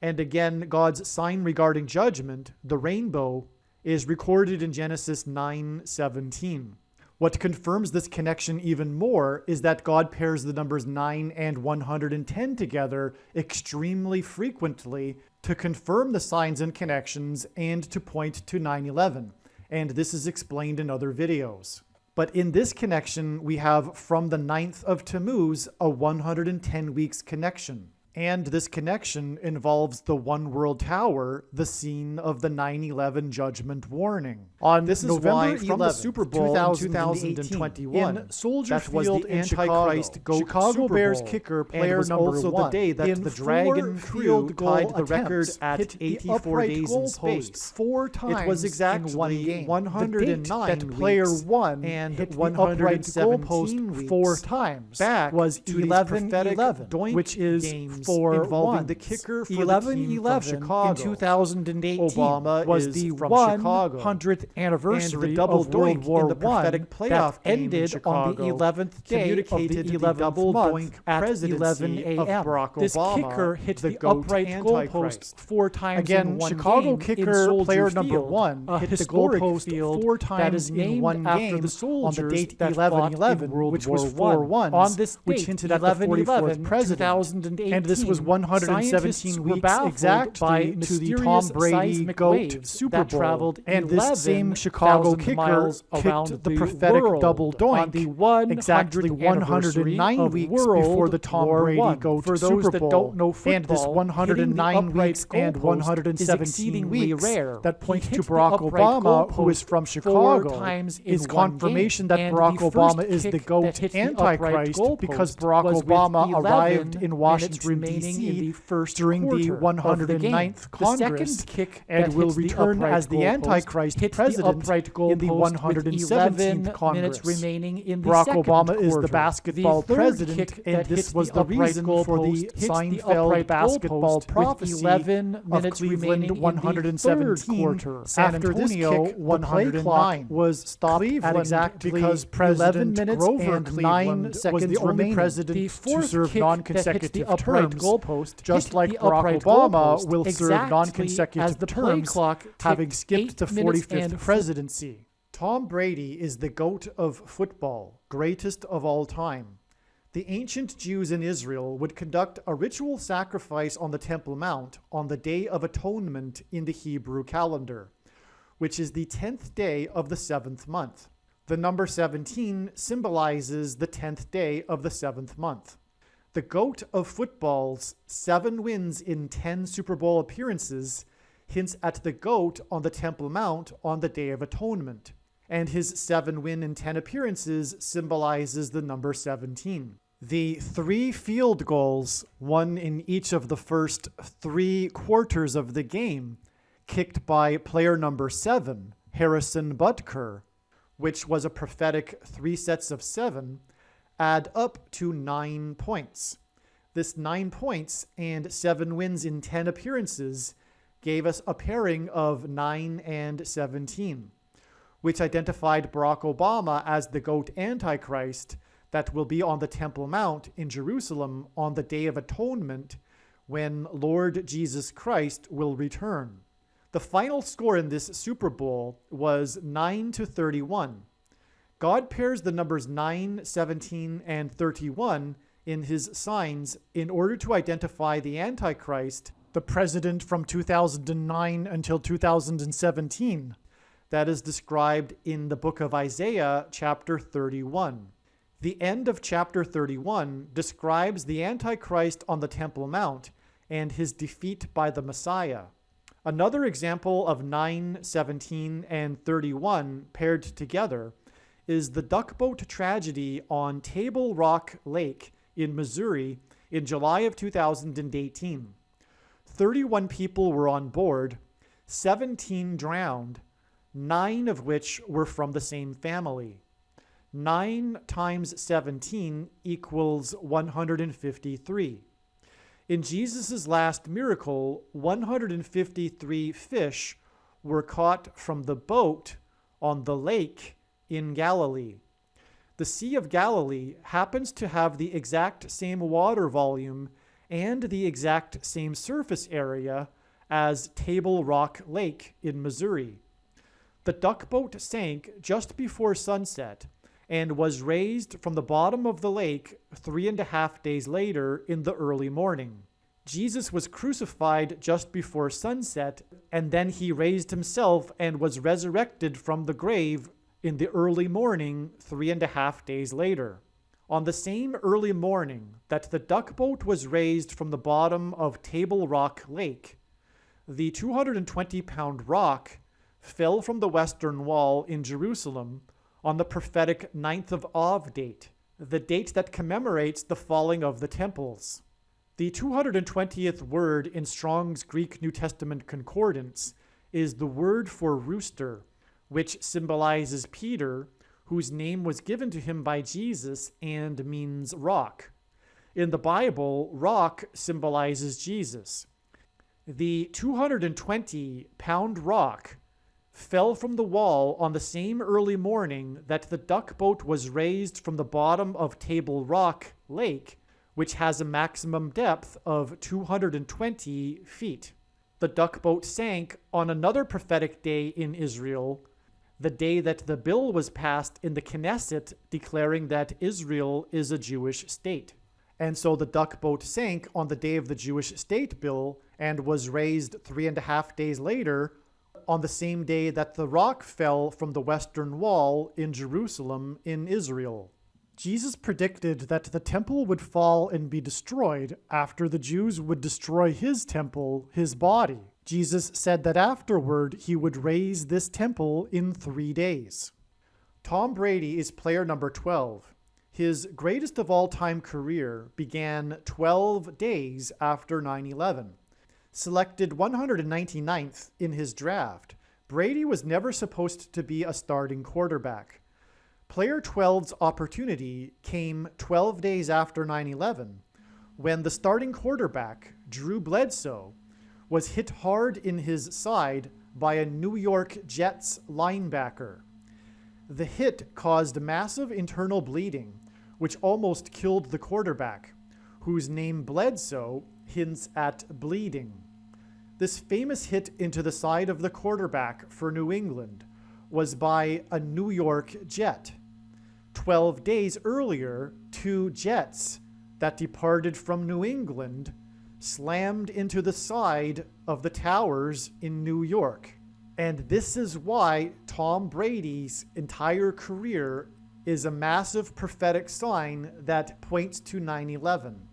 And again, God's sign regarding judgment, the rainbow, is recorded in Genesis 9:17. What confirms this connection even more is that God pairs the numbers 9 and 110 together extremely frequently to confirm the signs and connections and to point to 9/11. And this is explained in other videos. But in this connection, we have from the 9th of Tammuz a 110 weeks connection. And this connection involves the One World Tower, the scene of the 9/11 judgment warning. This is November why from the 11th, Super Bowl in 2021, in Soldier that was Field the in Antichrist Chicago, GOAT Super Bears Bowl, kicker and player was number also the one. day that In the 4 Dragon field crew goal tied the record attempts, at hit the 84 upright days in space. goalpost 4 times It was exactly in one game. 109 the date that player weeks one and hit the 117 upright goalpost weeks 4 times back was to these 11-11, doink which is games 4 involving ones. the kicker for the team from 11-11 Chicago. in 2018 Obama was is the from 100th anniversary and the double of World doink War in the prophetic I playoff that game in ended on the Chicago 11th day of the communicated the 11th double month doink at presidency 11 of a.m. Barack This Obama, kicker hit the the GOAT upright Antichrist. goalpost 4 times Again, in one Chicago game kicker in Soldier player Field, number 1 a hit the historic goalpost field 4 that times is in named one after game the soldiers on the date that 11/11, fought in World which War was 4 I. ones, On this which date, hinted at the 44th president. 2018, And this was 117 weeks exactly to the Tom Brady GOAT Super Bowl. And this same Chicago kicker kicked the prophetic double doink exactly 109 weeks before the Tom Brady GOAT For those Super that Bowl. don't know And this football, 109 hitting the weeks upright and goalpost 117 is exceedingly weeks rare. that point He to hit the Barack upright Obama, who is goalpost from 4 Chicago, times in is one confirmation game. that And Barack the Obama first is the kick GOAT that hit the upright Antichrist goalpost because Barack was with Obama 11 arrived in minutes Washington, remaining in D.C. the first during the quarter of the game. 109th The Congress second kick and that will hits the return upright as the goalpost Antichrist hit the president upright in the goalpost with 117th 11 Congress. minutes remaining in the Barack second Obama is quarter. the basketball The third president, kick and that this hits was the the upright reason for the goalpost hits the Seinfeld upright basketball goalpost prophecy with 11 of minutes Cleveland remaining in the 117 quarter. San After this Antonio kick, the play 109 clock was stopped at Cleveland exactly because 11 President minutes Grover and Cleveland 9 seconds was the only remaining. president The to fourth serve kick non-consecutive that hit the upright terms, goalpost, just hit like the Barack upright Obama goalpost will serve exactly as non-consecutive the play terms, clock having ticked skipped the 8 minutes 45th and presidency. Tom Brady is the GOAT of football, greatest of all time. The ancient Jews in Israel would conduct a ritual sacrifice on the Temple Mount on the Day of Atonement in the Hebrew calendar, which is the 10th day of the 7th month. The number 17 symbolizes the 10th day of the 7th month. The GOAT of football's 7 wins in 10 Super Bowl appearances hints at the goat on the Temple Mount on the Day of Atonement, and his 7 win in 10 appearances symbolizes the number 17. The 3 field goals, one in each of the first 3 quarters of the game, kicked by player number 7, Harrison Butker, which was a prophetic 3 sets of 7, add up to 9 points. This 9 points and 7 wins in 10 appearances gave us a pairing of 9 and 17, which identified Barack Obama as the GOAT Antichrist that will be on the Temple Mount in Jerusalem on the Day of Atonement when Lord Jesus Christ will return. The final score in this Super Bowl was 9-31. God pairs the numbers 9, 17, and 31 in his signs in order to identify the Antichrist, the president from 2009 until 2017, that is described in the book of Isaiah, chapter 31. The end of chapter 31 describes the Antichrist on the Temple Mount and his defeat by the Messiah. Another example of 9, 17, and 31 paired together is the duckboat tragedy on Table Rock Lake in Missouri in July of 2018. 31 people were on board, 17 drowned, 9 of which were from the same family. 9 times 17 equals 153. In Jesus' last miracle, 153 fish were caught from the boat on the lake in Galilee. The Sea of Galilee happens to have the exact same water volume and the exact same surface area as Table Rock Lake in Missouri. The duckboat sank just before sunset and was raised from the bottom of the lake 3.5 days later in the early morning. Jesus was crucified just before sunset, and then he raised himself and was resurrected from the grave in the early morning 3.5 days later. On the same early morning that the duckboat was raised from the bottom of Table Rock Lake, the 220-pound rock fell from the western wall in Jerusalem on the prophetic 9th of Av date, the date that commemorates the falling of the temples. The 220th word in Strong's Greek New Testament Concordance is the word for rooster, which symbolizes Peter, whose name was given to him by Jesus and means rock. In the Bible, rock symbolizes Jesus. The 220-pound rock fell from the wall on the same early morning that the duckboat was raised from the bottom of Table Rock Lake, which has a maximum depth of 220 feet. The duckboat sank on another prophetic day in Israel, the day that the bill was passed in the Knesset declaring that Israel is a Jewish state. And so the duckboat sank on the day of the Jewish state bill and was raised 3.5 days later on the same day that the rock fell from the western wall in Jerusalem in Israel. Jesus predicted that the temple would fall and be destroyed after the Jews would destroy his temple, his body. Jesus said that afterward he would raise this temple in 3 days. Tom Brady is player number 12. His greatest of all time career began 12 days after 9/11. Selected 199th in his draft, Brady was never supposed to be a starting quarterback. Player 12's opportunity came 12 days after 9/11, when the starting quarterback, Drew Bledsoe, was hit hard in his side by a New York Jets linebacker. The hit caused massive internal bleeding, which almost killed the quarterback, whose name Bledsoe hints at bleeding. This famous hit into the side of the quarterback for New England was by a New York Jet. 12 days earlier, 2 jets that departed from New England slammed into the side of the towers in New York. And this is why Tom Brady's entire career is a massive prophetic sign that points to 9/11.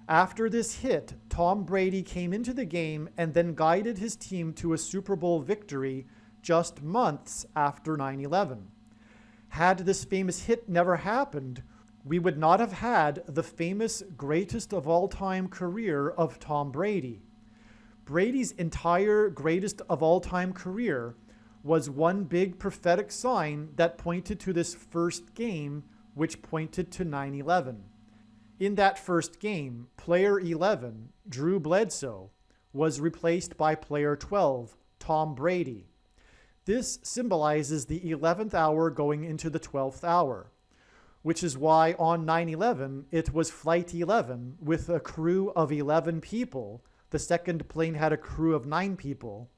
After this hit, Tom Brady came into the game and then guided his team to a Super Bowl victory just months after 9/11. Had this famous hit never happened, we would not have had the famous greatest of all time career of Tom Brady. Brady's entire greatest of all time career was one big prophetic sign that pointed to this first game, which pointed to 9/11. In that first game, player 11, Drew Bledsoe, was replaced by player 12, Tom Brady. This symbolizes the 11th hour going into the 12th hour, which is why on 9/11, it was Flight 11 with a crew of 11 people. The second plane had a crew of 9 people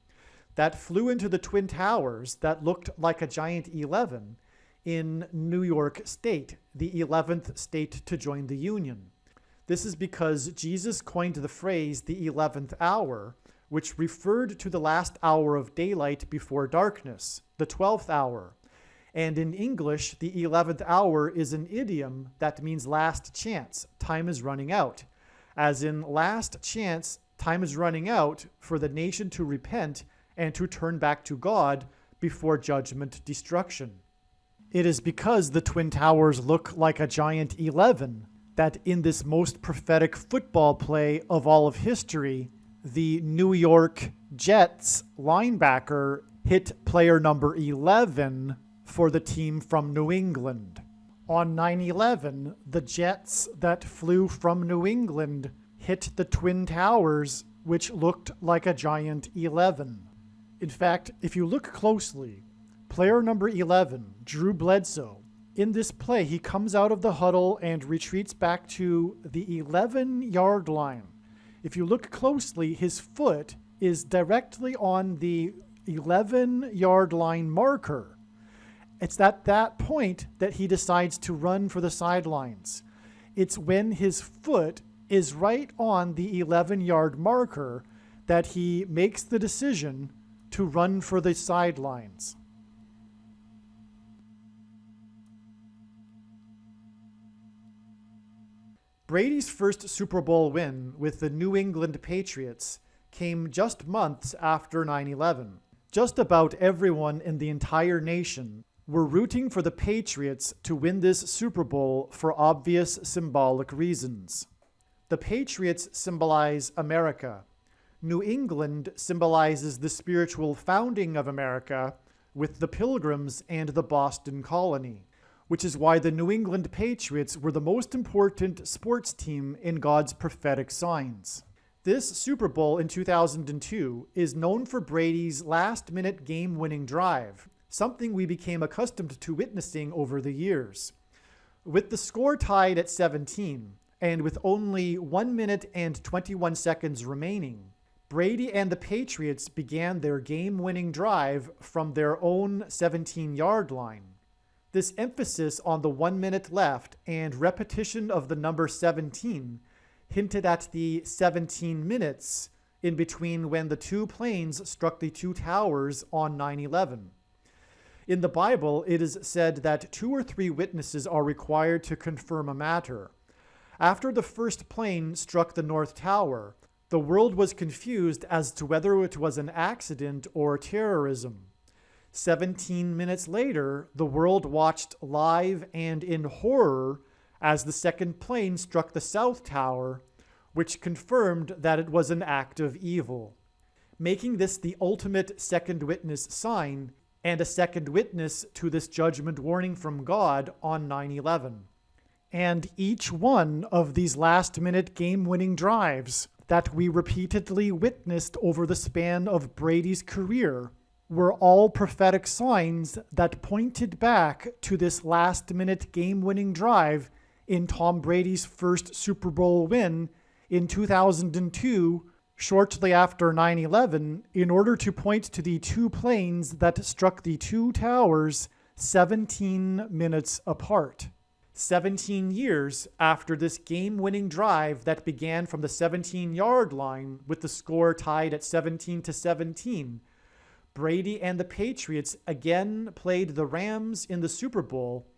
that flew into the Twin Towers that looked like a giant 11 in New York State, the 11th state to join the Union. This is because Jesus coined the phrase the 11th hour, which referred to the last hour of daylight before darkness, the 12th hour. And in English, the 11th hour is an idiom that means last chance, time is running out. As in last chance, time is running out for the nation to repent and to turn back to God before judgment destruction. It is because the Twin Towers look like a giant 11 that in this most prophetic football play of all of history, the New York Jets linebacker hit player number 11 for the team from New England. On 9/11, the Jets that flew from New England hit the Twin Towers, which looked like a giant 11. In fact, if you look closely, player number 11, Drew Bledsoe, in this play, he comes out of the huddle and retreats back to the 11-yard line. If you look closely, his foot is directly on the 11-yard line marker. It's at that point that he decides to run for the sidelines. It's when his foot is right on the 11-yard marker that he makes the decision to run for the sidelines. Brady's first Super Bowl win with the New England Patriots came just months after 9/11. Just about everyone in the entire nation were rooting for the Patriots to win this Super Bowl for obvious symbolic reasons. The Patriots symbolize America. New England symbolizes the spiritual founding of America with the Pilgrims and the Boston Colony, which is why the New England Patriots were the most important sports team in God's prophetic signs. This Super Bowl in 2002 is known for Brady's last-minute game-winning drive, something we became accustomed to witnessing over the years. With the score tied at 17, and with only 1 minute and 21 seconds remaining, Brady and the Patriots began their game-winning drive from their own 17-yard line. This emphasis on the 1 minute left and repetition of the number 17 hinted at the 17 minutes in between when the two planes struck the two towers on 9/11. In the Bible, it is said that 2 or 3 witnesses are required to confirm a matter. After the first plane struck the North Tower, the world was confused as to whether it was an accident or terrorism. 17 minutes later, the world watched live and in horror as the second plane struck the South Tower, which confirmed that it was an act of evil, making this the ultimate second witness sign and a second witness to this judgment warning from God on 9/11. And each one of these last-minute game-winning drives that we repeatedly witnessed over the span of Brady's career were all prophetic signs that pointed back to this last-minute game-winning drive in Tom Brady's first Super Bowl win in 2002, shortly after 9/11, in order to point to the two planes that struck the two towers 17 minutes apart. 17 years after this game-winning drive that began from the 17-yard line with the score tied at 17-17, Brady and the Patriots again played the Rams in the Super Bowl,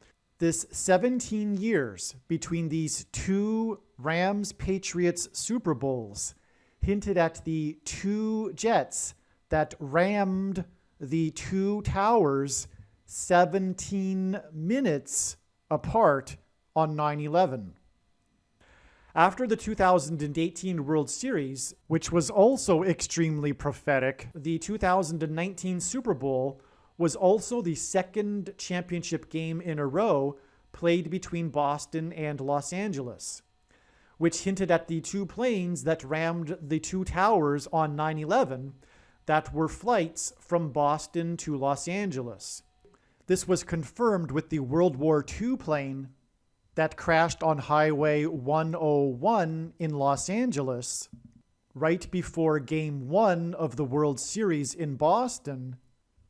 This 17 years between these two Rams-Patriots Super Bowls hinted at the two jets that rammed the two towers 17 minutes apart on 9/11. After the 2018 World Series, which was also extremely prophetic, the 2019 Super Bowl was also the second championship game in a row played between Boston and Los Angeles, which hinted at the two planes that rammed the two towers on 9/11 that were flights from Boston to Los Angeles. This was confirmed with the World War II plane that crashed on Highway 101 in Los Angeles right before Game 1 of the World Series in Boston,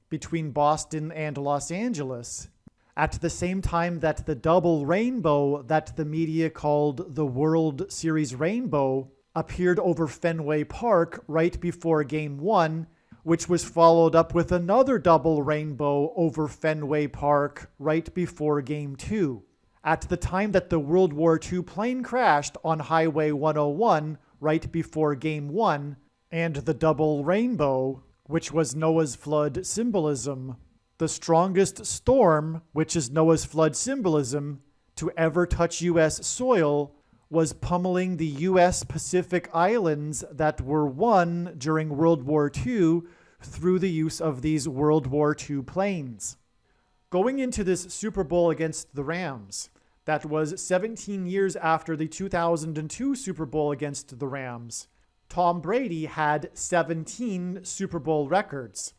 between Boston and Los Angeles, at the same time that the double rainbow that the media called the World Series Rainbow appeared over Fenway Park right before Game 1, which was followed up with another double rainbow over Fenway Park right before Game 2. At the time that the World War II plane crashed on Highway 101 right before Game 1, and the double rainbow, which was Noah's flood symbolism, the strongest storm, which is Noah's flood symbolism, to ever touch U.S. soil, was pummeling the U.S. Pacific Islands that were won during World War II through the use of these World War II planes. Going into this Super Bowl against the Rams, that was 17 years after the 2002 Super Bowl against the Rams, Tom Brady had 17 Super Bowl records.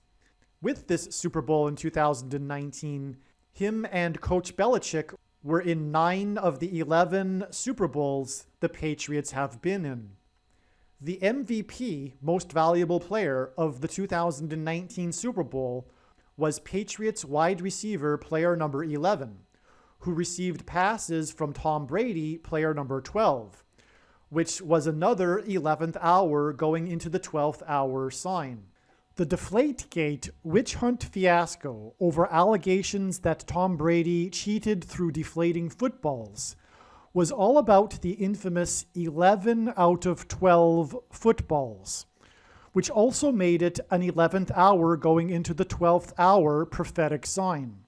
With this Super Bowl in 2019, him and Coach Belichick were in 9 of the 11 Super Bowls the Patriots have been in. The MVP, most valuable player, of the 2019 Super Bowl was Patriots wide receiver player number 11, who received passes from Tom Brady, player number 12, which was another 11th hour going into the 12th hour sign. The Deflategate witch hunt fiasco over allegations that Tom Brady cheated through deflating footballs was all about the infamous 11 out of 12 footballs, which also made it an 11th hour going into the 12th hour prophetic sign.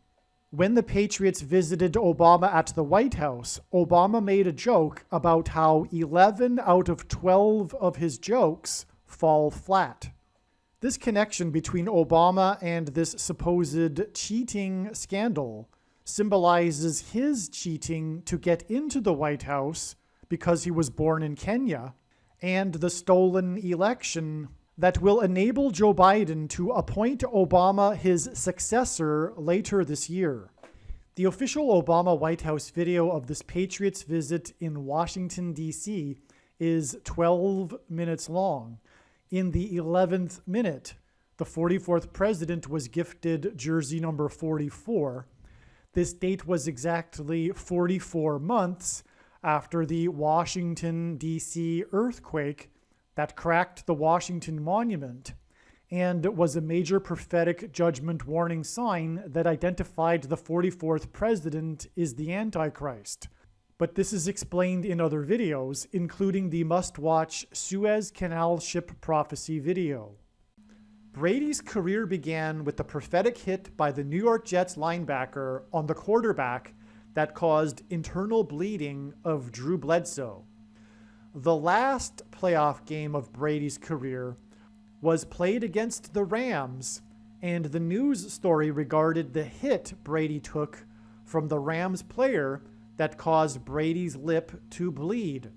When the Patriots visited Obama at the White House, Obama made a joke about how 11 out of 12 of his jokes fall flat. This connection between Obama and this supposed cheating scandal symbolizes his cheating to get into the White House because he was born in Kenya, and the stolen election that will enable Joe Biden to appoint Obama his successor later this year. The official Obama White House video of this Patriots visit in Washington, D.C. is 12 minutes long. In the 11th minute, the 44th president was gifted jersey number 44. This date was exactly 44 months after the Washington, D.C. earthquake that cracked the Washington Monument and was a major prophetic judgment warning sign that identified the 44th president is the Antichrist. But this is explained in other videos, including the must-watch Suez Canal Ship Prophecy video. Brady's career began with the prophetic hit by the New York Jets linebacker on the quarterback that caused internal bleeding of Drew Bledsoe. The last playoff game of Brady's career was played against the Rams, and the news story regarded the hit Brady took from the Rams player that caused Brady's lip to bleed.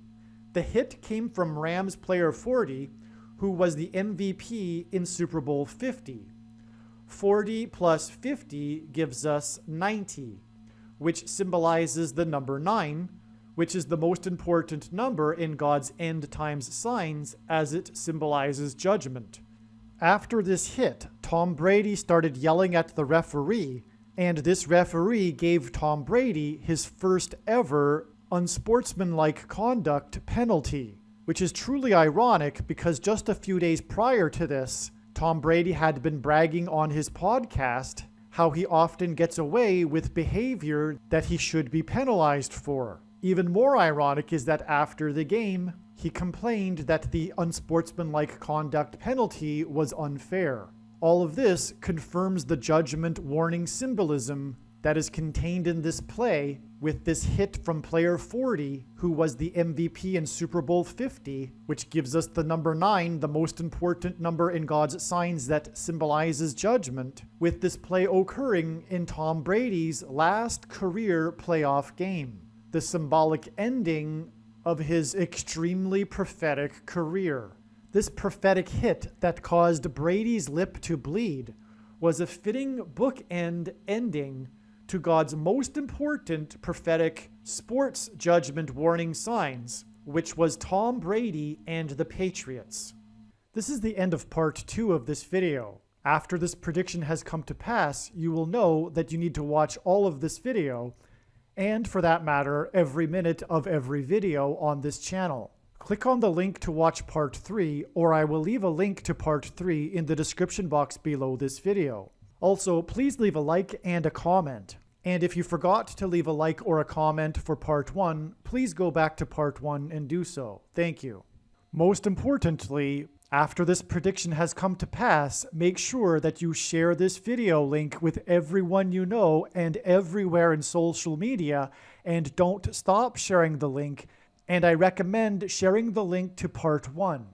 The hit came from Rams player 40, who was the MVP in Super Bowl 50. 40 plus 50 gives us 90, which symbolizes the number 9, which is the most important number in God's end times signs as it symbolizes judgment. After this hit, Tom Brady started yelling at the referee, and this referee gave Tom Brady his first ever unsportsmanlike conduct penalty, which is truly ironic because just a few days prior to this, Tom Brady had been bragging on his podcast how he often gets away with behavior that he should be penalized for. Even more ironic is that after the game, he complained that the unsportsmanlike conduct penalty was unfair. All of this confirms the judgment warning symbolism that is contained in this play, with this hit from player 40, who was the MVP in Super Bowl 50, which gives us the number 9, the most important number in God's signs that symbolizes judgment, with this play occurring in Tom Brady's last career playoff game, the symbolic ending of his extremely prophetic career. This prophetic hit that caused Brady's lip to bleed was a fitting bookend ending to God's most important prophetic sports judgment warning signs, which was Tom Brady and the Patriots. This is the end of part 2 of this video. After this prediction has come to pass, you will know that you need to watch all of this video, and for that matter, every minute of every video on this channel. Click on the link to watch part 3, or I will leave a link to part 3 in the description box below this video. Also, please leave a like and a comment. And if you forgot to leave a like or a comment for part 1, please go back to part 1 and do so. Thank you. Most importantly, after this prediction has come to pass, make sure that you share this video link with everyone you know and everywhere in social media, and don't stop sharing the link. And I recommend sharing the link to part 1.